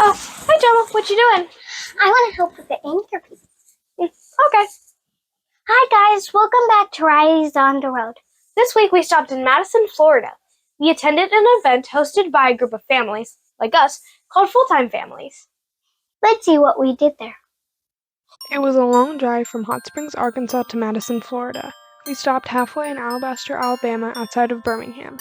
Oh, hi, Gemma. What you doing? I want to help with the interview. Okay. Hi, guys. Welcome back to Rise on the Road. This week we stopped in Madison, Florida. We attended an event hosted by a group of families, like us, called Full-Time Families. Let's see what we did there. It was a long drive from Hot Springs, Arkansas to Madison, Florida. We stopped halfway in Alabaster, Alabama, outside of Birmingham.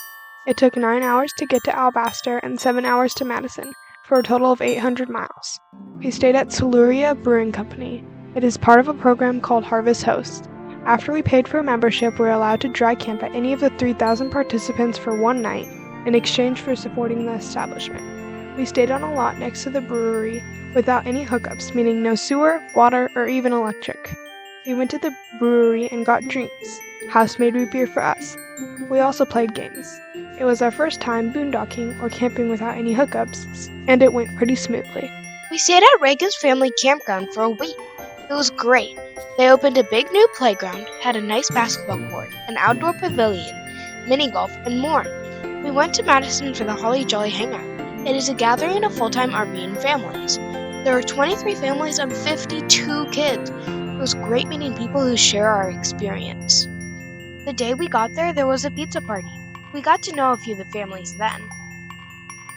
It took 9 hours to get to Alabaster and 7 hours to Madison, for a total of 800 miles. We stayed at Siluria Brewing Company. It is part of a program called Harvest Host. After we paid for a membership, we were allowed to dry camp at any of the 3,000 participants for one night in exchange for supporting the establishment. We stayed on a lot next to the brewery without any hookups, meaning no sewer, water, or even electric. We went to the brewery and got drinks. House made root beer for us. We also played games. It was our first time boondocking or camping without any hookups, and it went pretty smoothly. We stayed at Reagan's family campground for a week. It was great. They opened a big new playground, had a nice basketball court, an outdoor pavilion, mini golf, and more. We went to Madison for the Holly Jolly Hangout. It is a gathering of full-time Armenian families. There are 23 families and 52 kids. It was great meeting people who share our experience. The day we got there was a pizza party. We got to know a few of the families then.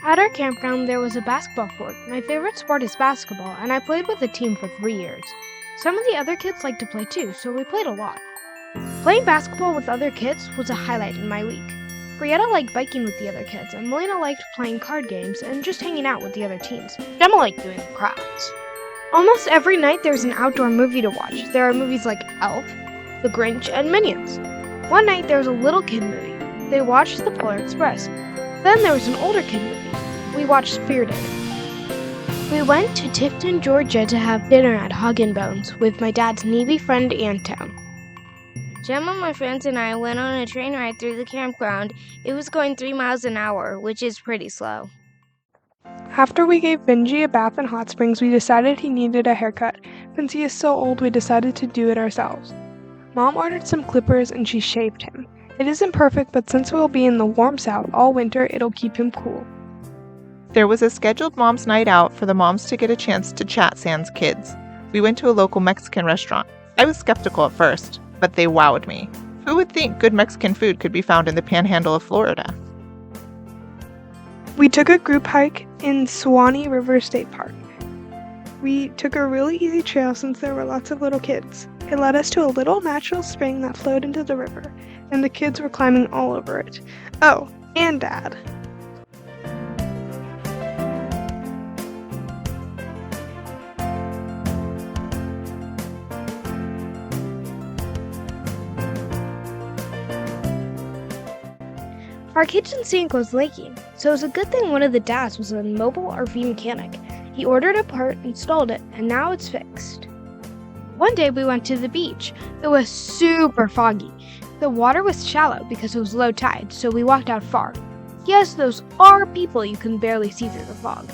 At our campground, there was a basketball court. My favorite sport is basketball, and I played with a team for 3 years. Some of the other kids liked to play too, so we played a lot. Playing basketball with other kids was a highlight in my week. Brietta liked biking with the other kids, and Melina liked playing card games and just hanging out with the other teens. Gemma liked doing crafts. Almost every night there's an outdoor movie to watch. There are movies like Elf, The Grinch, and Minions. One night there was a little kid movie. They watched The Polar Express. Then there was an older kid movie. We watched Spirited. We went to Tifton, Georgia to have dinner at Hog and Bones with my dad's Navy friend Antown. Gemma, my friends, and I went on a train ride through the campground. It was going 3 miles an hour, which is pretty slow. After we gave Benji a bath in Hot Springs, we decided he needed a haircut. Since he is so old, we decided to do it ourselves. Mom ordered some clippers and she shaved him. It isn't perfect, but since we'll be in the warm south all winter, it'll keep him cool. There was a scheduled mom's night out for the moms to get a chance to chat sans kids. We went to a local Mexican restaurant. I was skeptical at first, but they wowed me. Who would think good Mexican food could be found in the Panhandle of Florida? We took a group hike in Suwannee River State Park. We took a really easy trail since there were lots of little kids. It led us to a little natural spring that flowed into the river, and the kids were climbing all over it. Oh, and Dad. Our kitchen sink was leaking, so it was a good thing one of the dads was a mobile RV mechanic. He ordered a part, installed it, and now it's fixed. One day we went to the beach. It was super foggy. The water was shallow because it was low tide, so we walked out far. Yes, those are people you can barely see through the fog.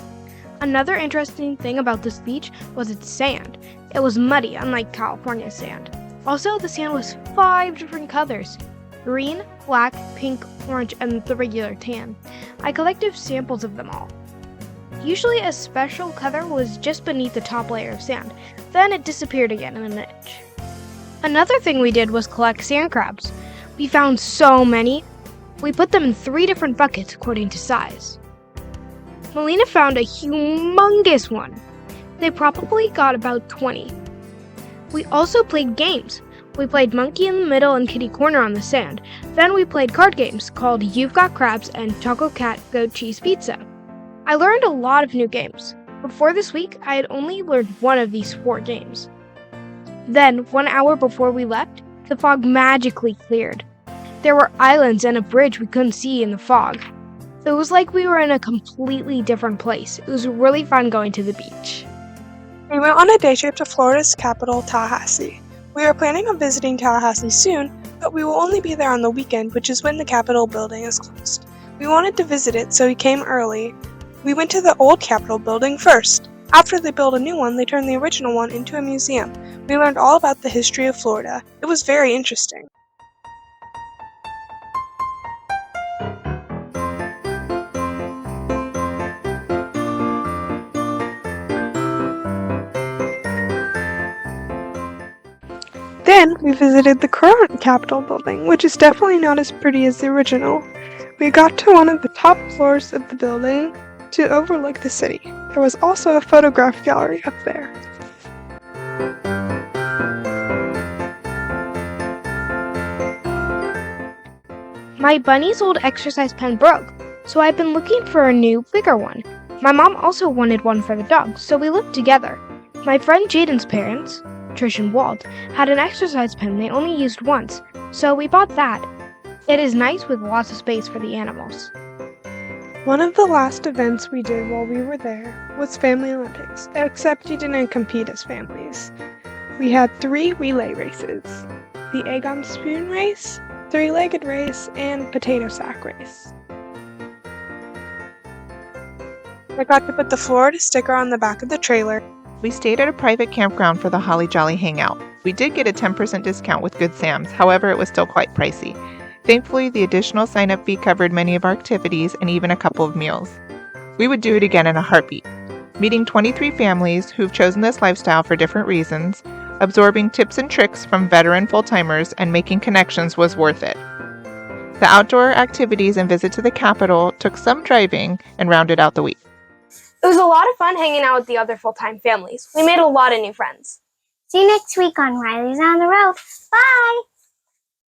Another interesting thing about this beach was its sand. It was muddy, unlike California sand. Also, the sand was 5 different colors: green, black, pink, orange, and the regular tan. I collected samples of them all. Usually a special color was just beneath the top layer of sand, then it disappeared again in an inch. Another thing we did was collect sand crabs. We found so many. We put them in 3 different buckets according to size. Melina found a humongous one. They probably got about 20. We also played games. We played Monkey in the Middle and Kitty Corner on the sand. Then we played card games called You've Got Crabs and Choco Cat Goat Cheese Pizza. I learned a lot of new games. Before this week, I had only learned one of these 4 games. Then, 1 hour before we left, the fog magically cleared. There were islands and a bridge we couldn't see in the fog. It was like we were in a completely different place. It was really fun going to the beach. We went on a day trip to Florida's capital, Tallahassee. We are planning on visiting Tallahassee soon, but we will only be there on the weekend, which is when the Capitol building is closed. We wanted to visit it, so we came early. We went to the old Capitol building first. After they built a new one, they turned the original one into a museum. We learned all about the history of Florida. It was very interesting. Then we visited the current Capitol building, which is definitely not as pretty as the original. We got to one of the top floors of the building to overlook the city. There was also a photograph gallery up there. My bunny's old exercise pen broke, so I've been looking for a new, bigger one. My mom also wanted one for the dog, so we looked together. My friend Jaden's parents, Trish and Walt, had an exercise pen they only used once, so we bought that. It is nice with lots of space for the animals. One of the last events we did while we were there was Family Olympics, except you didn't compete as families. We had 3 relay races: the egg on spoon race, 3-legged race, and potato sack race. I got to put the Florida sticker on the back of the trailer. We stayed at a private campground for the Holly Jolly Hangout. We did get a 10% discount with Good Sam's, however, it was still quite pricey. Thankfully, the additional sign-up fee covered many of our activities and even a couple of meals. We would do it again in a heartbeat. Meeting 23 families who've chosen this lifestyle for different reasons, absorbing tips and tricks from veteran full-timers, and making connections was worth it. The outdoor activities and visit to the Capitol took some driving and rounded out the week. It was a lot of fun hanging out with the other full-time families. We made a lot of new friends. See you next week on Riley's on the Road. Bye!